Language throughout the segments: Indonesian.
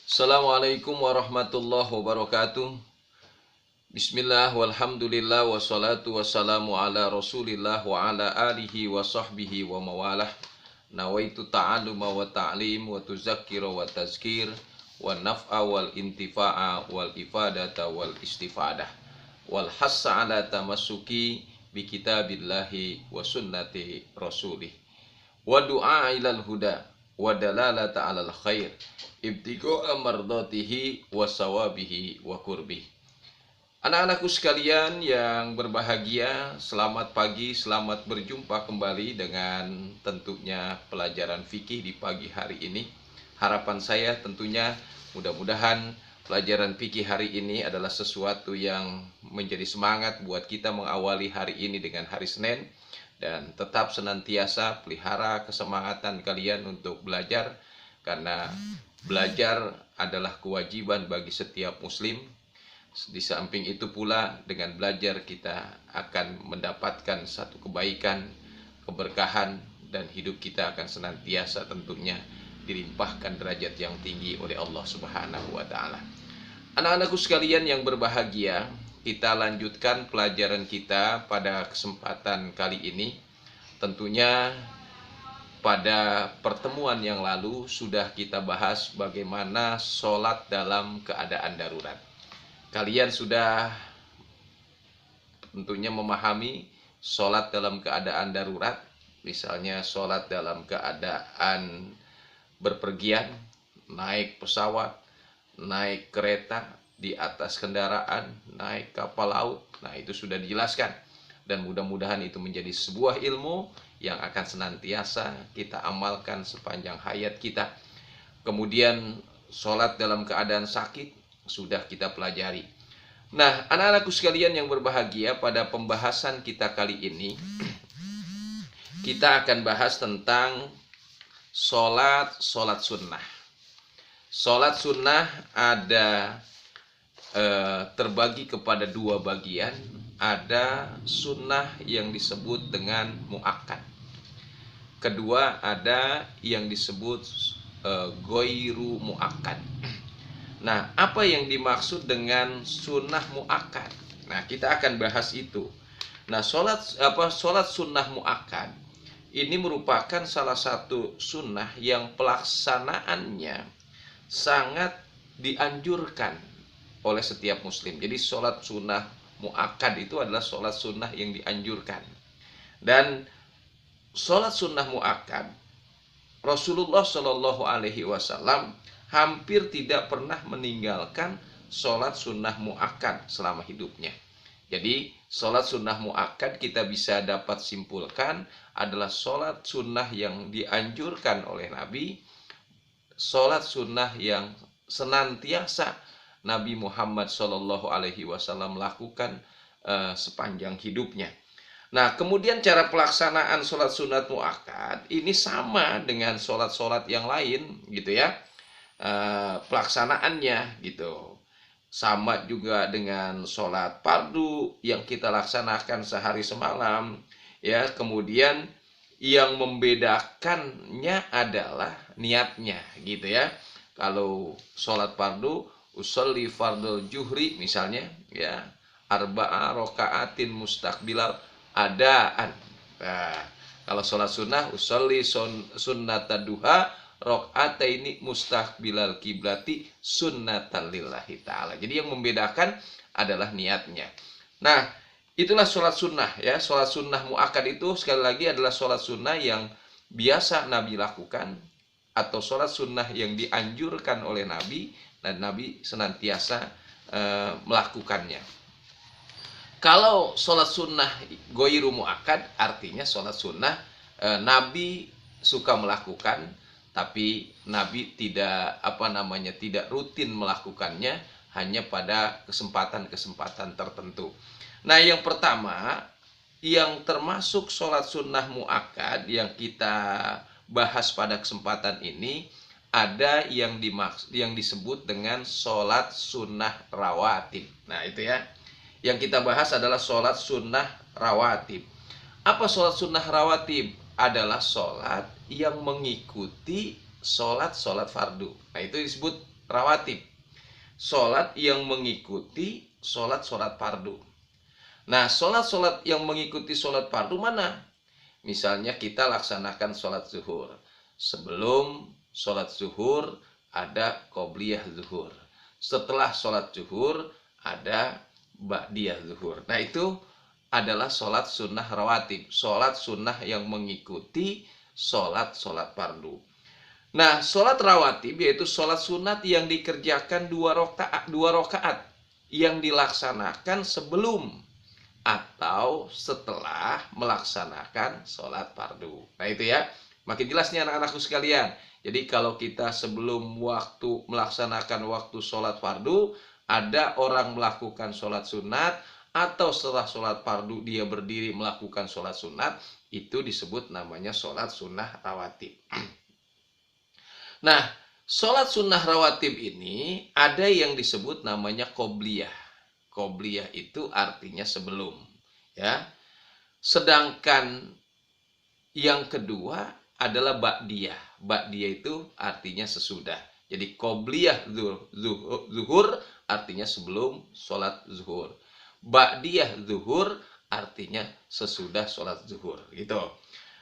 Assalamualaikum warahmatullahi wabarakatuh. Bismillah walhamdulillah wassalatu wassalamu ala rasulillah wa ala alihi wa sahbihi wa mawalah. Nawaitu ta'aluma wa ta'lim wa tuzakkira wa tazkir wa naf'a wal intifa'a wal ifadata wal istifadah wal hassa ala tamassuki bi kitabillahi wa sunnati rasulih wa du'a ilal huda wa dalalata alal khair ibtiqa'a mardatihi wa sawabihi wa kurbih. Anak-anakku sekalian yang berbahagia, selamat pagi, selamat berjumpa kembali dengan tentunya pelajaran fikih di pagi hari ini. Harapan saya tentunya mudah-mudahan pelajaran fikih hari ini adalah sesuatu yang menjadi semangat buat kita mengawali hari ini dengan hari Senin. Dan tetap senantiasa pelihara kesemangatan kalian untuk belajar, karena belajar adalah kewajiban bagi setiap muslim. Di samping itu pula, dengan belajar kita akan mendapatkan satu kebaikan, keberkahan, dan hidup kita akan senantiasa tentunya dilimpahkan derajat yang tinggi oleh Allah Subhanahu wa Ta'ala. Anak-anakku sekalian yang berbahagia, kita lanjutkan pelajaran kita pada kesempatan kali ini. Tentunya pada pertemuan yang lalu sudah kita bahas bagaimana sholat dalam keadaan darurat. Kalian sudah tentunya memahami sholat dalam keadaan darurat, misalnya sholat dalam keadaan berpergian, naik pesawat, naik kereta, di atas kendaraan, naik kapal laut. Nah, itu sudah dijelaskan, dan mudah-mudahan itu menjadi sebuah ilmu yang akan senantiasa kita amalkan sepanjang hayat kita. Kemudian sholat dalam keadaan sakit sudah kita pelajari. Nah, anak-anakku sekalian yang berbahagia, pada pembahasan kita kali ini kita akan bahas tentang sholat sunnah. Sholat sunnah ada terbagi kepada dua bagian. Ada sunnah yang disebut dengan muakkad. Kedua, ada yang disebut goiru muakkad. Nah, apa yang dimaksud dengan sunnah muakkad? Nah, kita akan bahas itu. Nah, sholat sunnah muakkad ini merupakan salah satu sunnah yang pelaksanaannya sangat dianjurkan oleh setiap muslim. Jadi sholat sunnah muakkad itu adalah sholat sunnah yang dianjurkan. Dan sholat sunnah muakkad, Rasulullah Shallallahu Alaihi Wasallam hampir tidak pernah meninggalkan sholat sunnah muakkad selama hidupnya. Jadi sholat sunnah muakkad kita bisa dapat simpulkan adalah sholat sunnah yang dianjurkan oleh Nabi, sholat sunnah yang senantiasa Nabi Muhammad Shallallahu Alaihi Wasallam lakukan sepanjang hidupnya. Nah, kemudian cara pelaksanaan sholat sunat muakkad ini sama dengan sholat-sholat yang lain, gitu ya. Pelaksanaannya gitu sama juga dengan sholat fardu yang kita laksanakan sehari semalam, ya. Kemudian yang membedakannya adalah niatnya, gitu ya. Kalau sholat fardu, usolli fardul juhri misalnya, ya, arba'a rokaatin mustaqbilal adaan. Nah, kalau sholat sunnah, usolli sunnata duha rokataini mustaqbilal kiblati sunnatan lillahi ta'ala. Jadi yang membedakan adalah niatnya. Nah, itulah sholat sunnah, ya. Sholat sunnah muakkad itu sekali lagi adalah sholat sunnah yang biasa Nabi lakukan, atau sholat sunnah yang dianjurkan oleh Nabi, dan Nabi senantiasa melakukannya. Kalau sholat sunnah goiru muakkad, artinya sholat sunnah Nabi suka melakukan, tapi Nabi tidak rutin melakukannya, hanya pada kesempatan-kesempatan tertentu. Nah, yang pertama yang termasuk sholat sunnah muakkad yang kita bahas pada kesempatan ini, ada yang disebut dengan sholat sunnah rawatib. Nah, itu ya. Yang kita bahas adalah sholat sunnah rawatib. Apa sholat sunnah rawatib? Adalah sholat yang mengikuti sholat fardu. Nah, itu disebut rawatib. Sholat yang mengikuti sholat-sholat fardu. Nah, sholat-sholat yang mengikuti sholat fardu mana? Misalnya kita laksanakan sholat zuhur. Sebelum sholat zuhur ada qobliyah zuhur. Setelah sholat zuhur ada ba'diyah zuhur. Nah, itu adalah sholat sunnah rawatib. Sholat sunnah yang mengikuti sholat-sholat fardu. Nah, sholat rawatib yaitu sholat sunat yang dikerjakan 2 rakaat yang dilaksanakan sebelum atau setelah melaksanakan sholat fardu. Nah, itu ya, makin jelas nih anak-anakku sekalian. Jadi kalau kita sebelum waktu melaksanakan waktu sholat fardu, ada orang melakukan sholat sunat, atau setelah sholat fardu dia berdiri melakukan sholat sunat, itu disebut namanya sholat sunnah rawatib. Nah, sholat sunnah rawatib ini ada yang disebut namanya qobliyah. Qobliyah itu artinya sebelum, ya. Sedangkan yang kedua adalah ba'diyah. Ba'diyah itu artinya sesudah. Jadi qobliyah zuhur artinya sebelum sholat zuhur. Ba'diyah zuhur artinya sesudah sholat zuhur, gitu.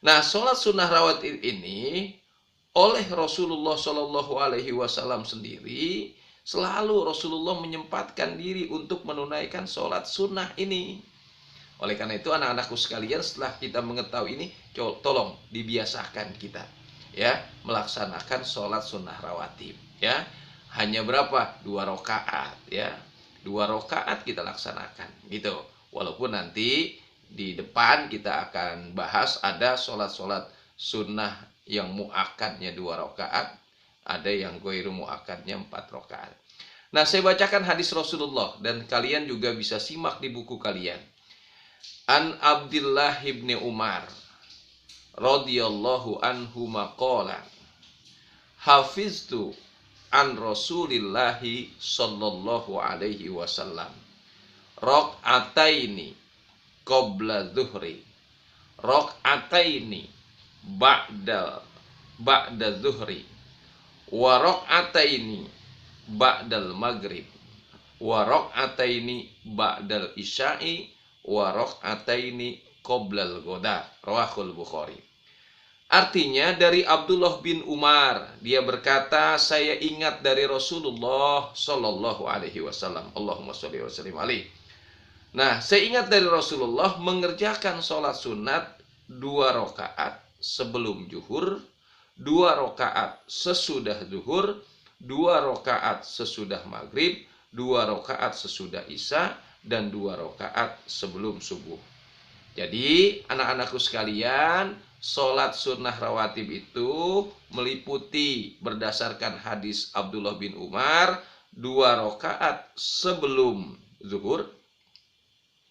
Nah, sholat sunnah rawatib ini oleh Rasulullah Shallallahu Alaihi Wasallam sendiri, selalu Rasulullah menyempatkan diri untuk menunaikan sholat sunnah ini. Oleh karena itu anak-anakku sekalian, setelah kita mengetahui ini, tolong dibiasakan kita, ya, melaksanakan sholat sunnah rawatib, ya. Hanya berapa? 2 rakaat, ya. 2 rakaat kita laksanakan, gitu. Walaupun nanti di depan kita akan bahas ada sholat-sholat sunnah yang mu'akkadnya 2 rakaat, ada yang ghairu mu'akkadnya 4 rakaat. Nah, saya bacakan hadis Rasulullah dan kalian juga bisa simak di buku kalian. An Abdullah ibn Umar radhiyallahu anhu maqala hafiztu an Rasulillahi sallallahu alaihi wasallam raq'ataini qabla zuhri raq'ataini ba'da zuhri wa raq'ataini ba'dal maghrib wa raq'ataini ba'dal isya'i wa raq'ataini qoblal ghoda, rawahul Bukhari. Artinya dari Abdullah bin Umar, dia berkata, saya ingat dari Rasulullah Shallallahu Alaihi Wasallam. Allahumma sholli wa sallim alaihi. Nah, saya ingat dari Rasulullah mengerjakan sholat sunat 2 rakaat sebelum zuhur, 2 rakaat sesudah zuhur, 2 rakaat sesudah maghrib, 2 rakaat sesudah isya, dan 2 rakaat sebelum subuh. Jadi anak-anakku sekalian, sholat sunnah rawatib itu meliputi berdasarkan hadis Abdullah bin Umar 2 rakaat sebelum zuhur.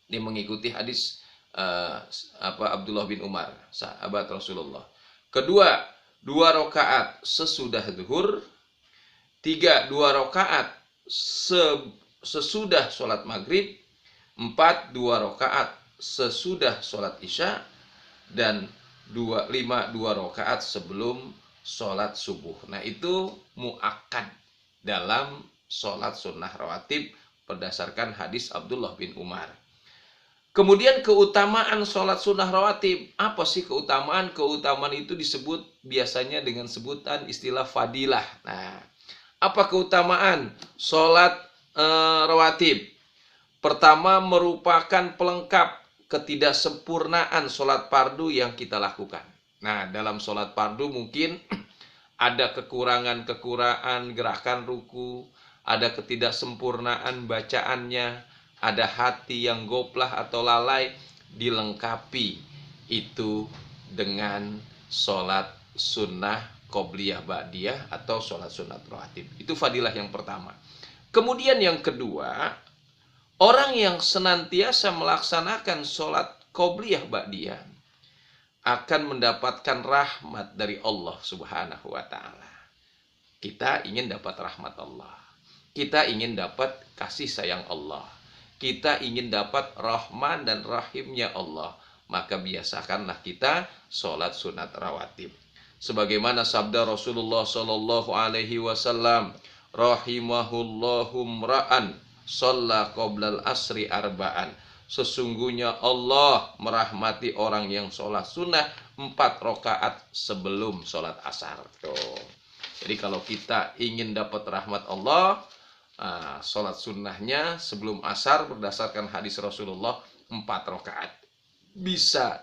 Ini mengikuti hadis Abdullah bin Umar, sahabat Rasulullah. Kedua, 2 rakaat sesudah zuhur. 3, 2 rakaat sesudah sholat maghrib. 4, 2 rakaat sesudah sholat isya. Dan 5, 2 rakaat sebelum sholat subuh. Nah, itu mu'akkad dalam sholat sunnah rawatib berdasarkan hadis Abdullah bin Umar. Kemudian keutamaan sholat sunnah rawatib. Apa sih keutamaan? Keutamaan itu disebut biasanya dengan sebutan istilah fadilah. Nah, apa keutamaan sholat rawatib? Pertama, merupakan pelengkap ketidaksempurnaan sholat fardu yang kita lakukan. Nah, dalam sholat fardu mungkin ada kekurangan gerakan ruku, ada ketidaksempurnaan bacaannya, ada hati yang goplah atau lalai, dilengkapi itu dengan sholat sunnah qobliyah ba'diyah atau sholat sunat rawatib. Itu fadilah yang pertama. Kemudian yang kedua, orang yang senantiasa melaksanakan sholat qobliyah ba'diyah akan mendapatkan rahmat dari Allah Subhanahu wa ta'ala. Kita ingin dapat rahmat Allah. Kita ingin dapat kasih sayang Allah. Kita ingin dapat rahman dan rahimnya Allah. Maka biasakanlah kita sholat sunat rawatib. Sebagaimana sabda Rasulullah Sallallahu Alaihi Wasallam, rahimahullahu ra'an shalla qoblal asri arba'an. Sesungguhnya Allah merahmati orang yang sholat sunnah 4 rakaat sebelum sholat asar. Tuh. Jadi kalau kita ingin dapat rahmat Allah, sholat sunnahnya sebelum asar berdasarkan hadis Rasulullah 4 rakaat. Bisa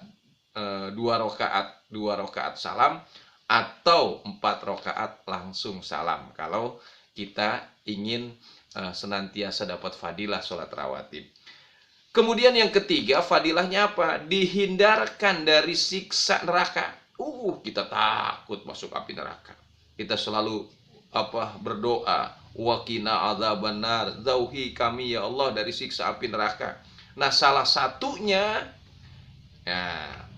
2 rakaat salam atau 4 rakaat langsung salam. Kalau kita ingin senantiasa dapat fadilah sholat rawatib. Kemudian yang ketiga, fadilahnya apa? Dihindarkan dari siksa neraka. Kita takut masuk api neraka. Kita selalu berdoa, waqina adzabannar, jauhi kami ya Allah dari siksa api neraka. Nah, salah satunya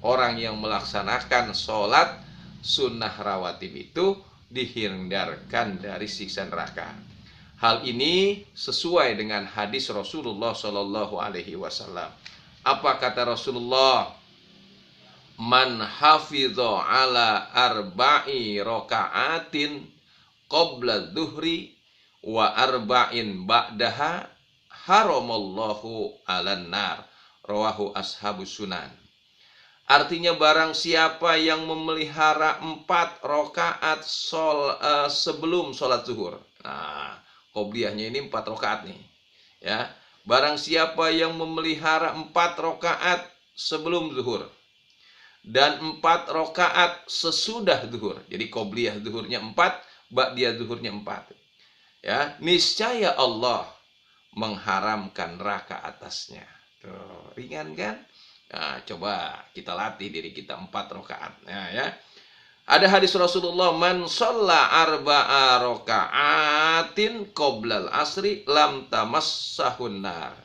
orang yang melaksanakan sholat sunnah rawatib itu dihindarkan dari siksa neraka. Hal ini sesuai dengan hadis Rasulullah Shallallahu Alaihi Wasallam. Apa kata Rasulullah? Man hafidho ala arba'i rokaatin qabla dhuhri wa arba'in ba'daha haramallahu alan nar. Rawahu ashabus sunan. Artinya barang siapa yang memelihara 4 rakaat sebelum sholat zuhur. Nah, qobliyahnya ini 4 rakaat nih. Ya. Barang siapa yang memelihara 4 rakaat sebelum zuhur dan 4 rakaat sesudah zuhur. Jadi qobliyah zuhurnya 4, ba'diyah zuhurnya 4. Ya, niscaya Allah mengharamkan neraka atasnya. Tuh, ringan kan? Nah, coba kita latih diri kita 4 rakaat. Nah, ya. Ada hadis Rasulullah, man shalla arba'a raka'atin qoblal asri lam tamassahun nar.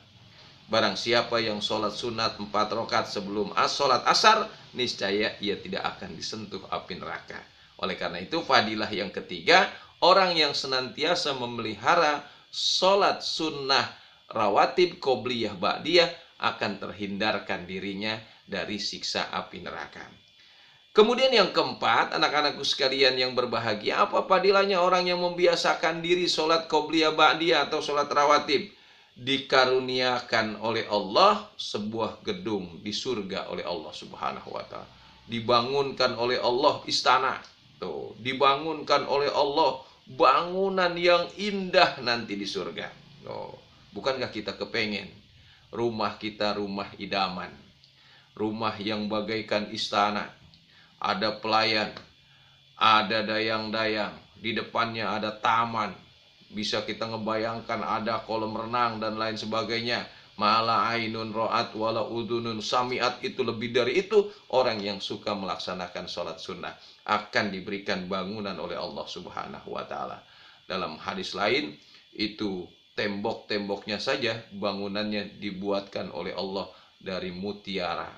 Barang siapa yang sholat sunat 4 rakaat sebelum sholat asar, niscaya ia tidak akan disentuh api neraka. Oleh karena itu, fadilah yang ketiga, orang yang senantiasa memelihara sholat sunnah rawatib qobliyah ba'diyah akan terhindarkan dirinya dari siksa api neraka. Kemudian yang keempat, anak-anakku sekalian yang berbahagia, apa fadilahnya orang yang membiasakan diri sholat qobliyah ba'diyah atau sholat rawatib? Dikaruniakan oleh Allah sebuah gedung di surga oleh Allah Subhanahu wa ta'ala. Dibangunkan oleh Allah istana. Tuh, dibangunkan oleh Allah bangunan yang indah nanti di surga. Tuh, bukankah kita kepengen rumah kita rumah idaman, rumah yang bagaikan istana? Ada pelayan, ada dayang-dayang, di depannya ada taman. Bisa kita ngebayangkan ada kolam renang dan lain sebagainya. Mala ainun ro'at wala udunun sami'at, itu lebih dari itu. Orang yang suka melaksanakan sholat sunnah akan diberikan bangunan oleh Allah Subhanahu wa ta'ala. Dalam hadis lain, itu tembok-temboknya saja bangunannya dibuatkan oleh Allah dari mutiara,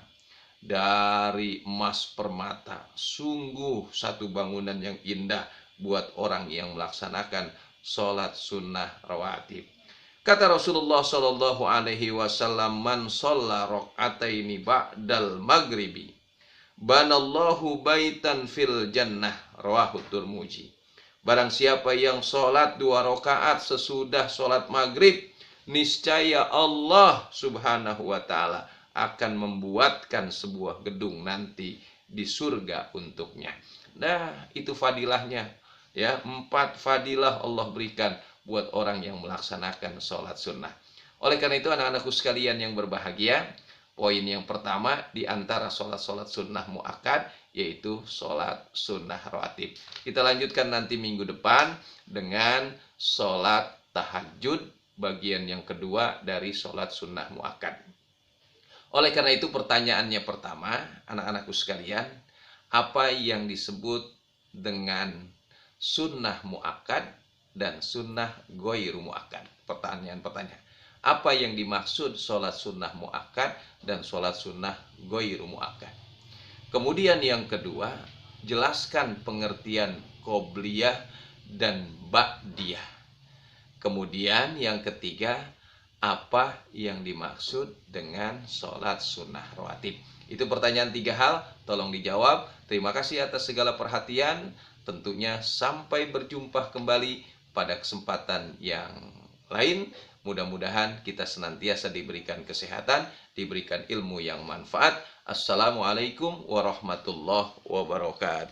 dari emas permata. Sungguh satu bangunan yang indah buat orang yang melaksanakan sholat sunnah rawatib. Kata Rasulullah Shallallahu Alaihi Wasallam, man sholla rok'ataini ba'dal maghribi banallahu baitan fil jannah. Rawahu Tirmidzi. Barang siapa yang sholat 2 rakaat sesudah sholat maghrib, niscaya Allah Subhanahu wa ta'ala akan membuatkan sebuah gedung nanti di surga untuknya. Nah, itu fadilahnya. Ya, 4 fadilah Allah berikan buat orang yang melaksanakan sholat sunnah. Oleh karena itu, anak-anakku sekalian yang berbahagia, poin yang pertama di antara sholat-sholat sunnah muakkad yaitu sholat sunnah rawatib. Kita lanjutkan nanti minggu depan dengan sholat tahajud, bagian yang kedua dari sholat sunnah muakkad. Oleh karena itu, pertanyaannya pertama, anak-anakku sekalian, apa yang disebut dengan sunnah muakkad dan sunnah ghairu muakkad? Pertanyaan-pertanyaan. Apa yang dimaksud sholat sunnah muakkad dan sholat sunnah ghairu muakkad? Kemudian yang kedua, jelaskan pengertian qobliyah dan ba'diyah. Kemudian yang ketiga, apa yang dimaksud dengan sholat sunnah rawatib? Itu pertanyaan 3 hal, tolong dijawab. Terima kasih atas segala perhatian. Tentunya sampai berjumpa kembali pada kesempatan yang lain. Mudah-mudahan kita senantiasa diberikan kesehatan, diberikan ilmu yang manfaat. Assalamualaikum warahmatullahi wabarakatuh.